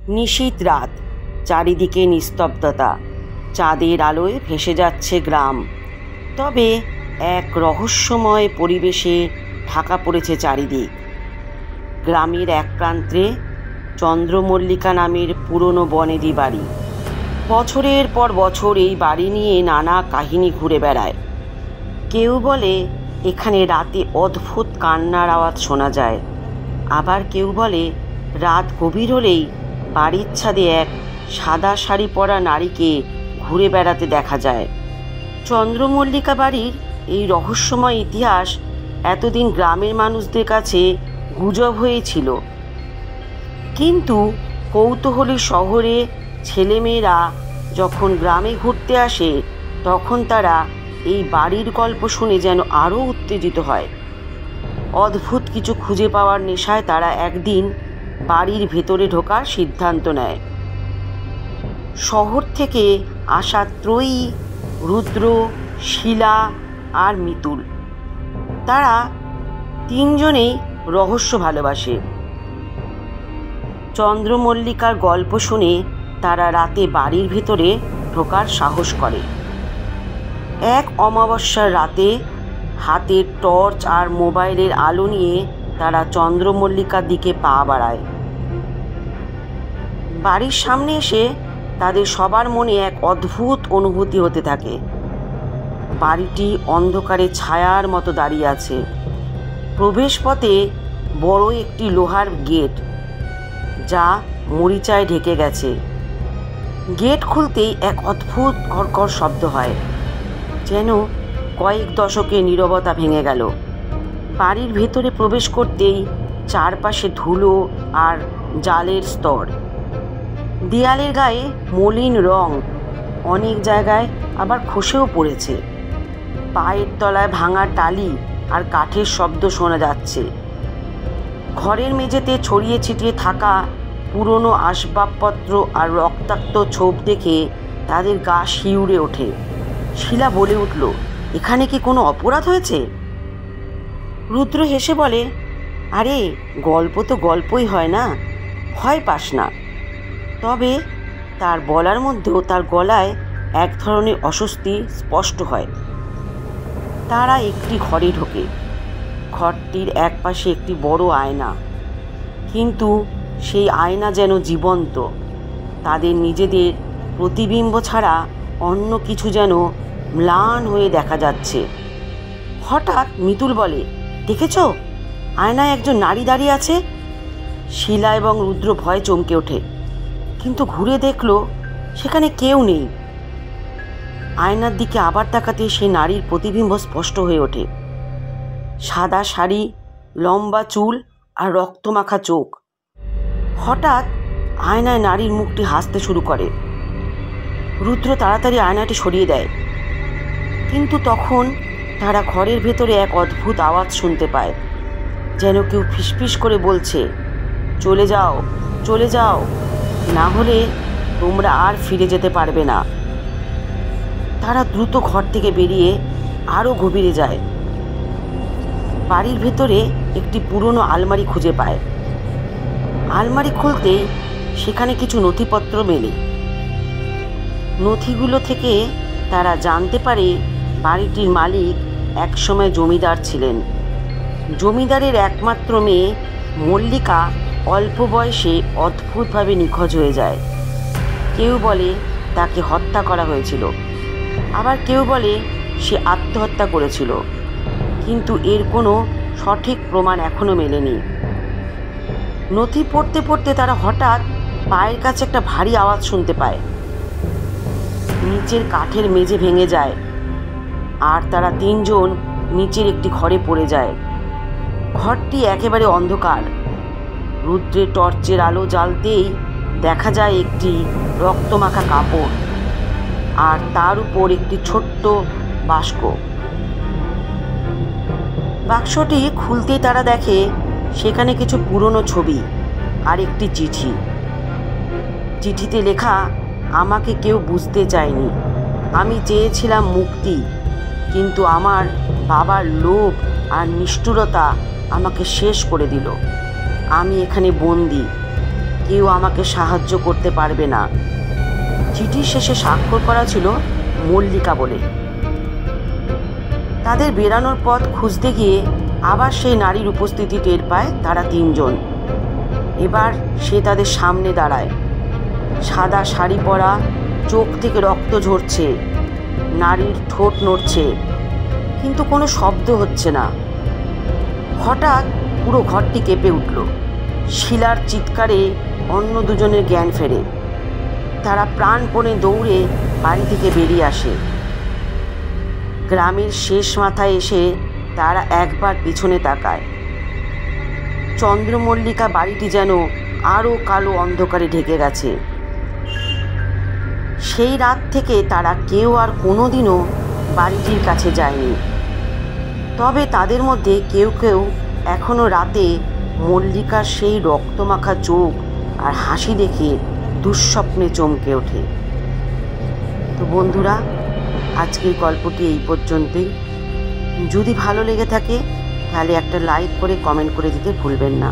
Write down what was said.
নিশীথ রাত, চারিদিকে নিস্তব্ধতা, চাঁদের আলোয় ভেসে যাচ্ছে গ্রাম। তবে এক রহস্যময় পরিবেশে ঢাকা পড়েছে চারিদিক। গ্রামের এক প্রান্তে চন্দ্রমল্লিকা নামের পুরনো বনেদি বাড়ি। বছরের পর বছর এই বাড়ি নিয়ে নানা কাহিনী ঘুরে বেড়ায়। কেউ বলে এখানে রাতে অদ্ভুত কান্নার আওয়াজ শোনা যায়, আবার কেউ বলে রাত গভীর হলেই বাড়ির ছাদে এক সাদা শাড়ি পরা নারীকে ঘুরে বেড়াতে দেখা যায়। চন্দ্রমল্লিকা বাড়ির এই রহস্যময় ইতিহাস এতদিন গ্রামের মানুষদের কাছে গুজব হয়েছিল, কিন্তু কৌতূহলী শহরে ছেলেমেয়েরা যখন গ্রামে ঘুরতে আসে তখন তারা এই বাড়ির গল্প শুনে যেন আরও উত্তেজিত হয়। অদ্ভুত কিছু খুঁজে পাওয়ার নেশায় তারা একদিন বাড়ির ভেতরে ঢোকার সিদ্ধান্ত নেয়। শহর থেকে আসা ত্রয়ী, রুদ্র, শিলা আর মিতুল, তারা তিনজনেই রহস্য ভালোবাসে। চন্দ্রমল্লিকার গল্প শুনে তারা রাতে বাড়ির ভেতরে ঢোকার সাহস করে। এক অমাবস্যার রাতে হাতে টর্চ আর মোবাইলের আলো নিয়ে তারা চন্দ্রমল্লিকার দিকে পা বাড়ায়। বাড়ির সামনে এসে তাদের সবার মনে এক অদ্ভুত অনুভূতি হতে থাকে। বাড়িটি অন্ধকারে ছায়ার মতো দাঁড়িয়ে আছে। প্রবেশপথে বড় একটি লোহার গেট, যা মরিচায় ঢেকে গেছে। গেট খুলতেই এক অদ্ভুত কর্কর শব্দ হয়, যেন কয়েক দশকের নীরবতা ভেঙে গেল। বাড়ির ভেতরে প্রবেশ করতেই চারপাশে ধুলো আর জালের স্তর। দেয়ালের গায়ে মলিন রং, অনেক জায়গায় আবার খসেও পড়েছে। পায়ের তলায় ভাঙা টালি আর কাঠের শব্দ শোনা যাচ্ছে। ঘরের মেঝেতে ছড়িয়ে ছিটিয়ে থাকা পুরনো আসবাবপত্র আর রক্তাক্ত ছোপ দেখে তাদের গা শিউরে ওঠে। শিলা বলে উঠল, এখানে কি কোনো অপরাধ হয়েছে? রুদ্র হেসে বলে, আরে গল্প তো গল্পই হয় না, ভয় পাস না। তবে তার বলার মধ্যেও তার গলায় এক ধরনের অস্বস্তি স্পষ্ট হয়। তারা একটি ঘরে ঢোকে। ঘরটির এক পাশে একটি বড় আয়না, কিন্তু সেই আয়না যেন জীবন্ত। তাদের নিজেদের প্রতিবিম্ব ছাড়া অন্য কিছু যেন ম্লান হয়ে দেখা যাচ্ছে। হঠাৎ মিতুল বলে, দেখেছো, আয়নায় একজন নারী দাঁড়িয়ে আছে। শিলা এবং রুদ্র ভয়ে চমকে ওঠে, কিন্তু ঘুরে দেখলো সেখানে কেউ নেই। আয়নার দিকে আবার তাকাতে সেই নারীর প্রতিবিম্ব স্পষ্ট হয়ে ওঠে। সাদা শাড়ি, লম্বা চুল আর রক্তমাখা চোখ। হঠাৎ আয়নায় নারীর মুখটি হাসতে শুরু করে। রুদ্র তাড়াতাড়ি আয়নাটি সরিয়ে দেয়, কিন্তু তখন তারা ঘরের ভেতরে এক অদ্ভুত আওয়াজ শুনতে পায়, যেন কেউ ফিসফিস করে বলছে, চলে যাও, চলে যাও, না হলে তোমরা আর ফিরে যেতে পারবে না। তারা দ্রুত ঘর থেকে বেরিয়ে আরও গভীরে যায়। বাড়ির ভেতরে একটি পুরনো আলমারি খুঁজে পায়। আলমারি খুলতেই সেখানে কিছু নথিপত্র মেলে। নথিগুলো থেকে তারা জানতে পারে বাড়িটির মালিক একসময় জমিদার ছিলেন। জমিদারের একমাত্র মেয়ে মল্লিকা অল্প বয়সে অদ্ভুতভাবে নিখোঁজ হয়ে যায়। কেউ বলে তাকে হত্যা করা হয়েছিল, আবার কেউ বলে সে আত্মহত্যা করেছিল, কিন্তু এর কোনো সঠিক প্রমাণ এখনো মেলেনি। নথি পড়তে পড়তে তারা হঠাৎ পায়ের কাছে একটা ভারী আওয়াজ শুনতে পায়। নিচের কাঠের মেঝে ভেঙে যায় আর তারা তিনজন নিচের একটি ঘরে পড়ে যায়। ঘরটি একেবারে অন্ধকার। রুদ্রের টর্চের আলো জ্বালতেই দেখা যায় একটি রক্তমাখা কাপড় আর তার উপর একটি ছোট্ট বাস্ক। বাক্সটি খুলতেই তারা দেখে সেখানে কিছু পুরনো ছবি আর একটি চিঠি। চিঠিতে লেখা, আমাকে কেউ বুঝতে চায়নি, আমি চেয়েছিলাম মুক্তি, কিন্তু আমার বাবার লোভ আর নিষ্ঠুরতা আমাকে শেষ করে দিল। আমি এখানে বন্দি, কেউ আমাকে সাহায্য করতে পারবে না। চিঠির শেষে স্বাক্ষর করা ছিল মল্লিকা বলে। তাদের বেরানোর পথ খুঁজতে গিয়ে আবার সেই নারীর উপস্থিতি টের পায় তারা তিনজন। এবার সে তাদের সামনে দাঁড়ায়। সাদা শাড়ি পরা, চোখ থেকে রক্ত ঝরছে, নারীর ঠোঁট নড়ছে, কিন্তু কোনো শব্দ হচ্ছে না। হঠাৎ পুরো ঘরটি কেঁপে উঠল। শিলার চিৎকারে অন্য দুজনের জ্ঞান ফেরে। তারা প্রাণপণে দৌড়ে বাড়ি থেকে বেরিয়ে আসে। গ্রামের শেষ মাথায় এসে তারা একবার পিছনে তাকায়। চন্দ্রমল্লিকা বাড়িটি যেন আরও কালো অন্ধকারে ঢেকে গেছে। সেই রাত থেকে তারা কেউ আর কোনোদিনও বাড়িটির কাছে যায়নি। তবে তাদের মধ্যে কেউ কেউ এখনো রাতে মল্লিকার সেই রক্তমাখা চোখ আর হাসি দেখে দুঃস্বপ্নে চমকে ওঠে। তো বন্ধুরা, আজকের গল্পটি এই পর্যন্তই। যদি ভালো লেগে থাকে তাহলে একটা লাইক করে কমেন্ট করে দিতে ভুলবেন না।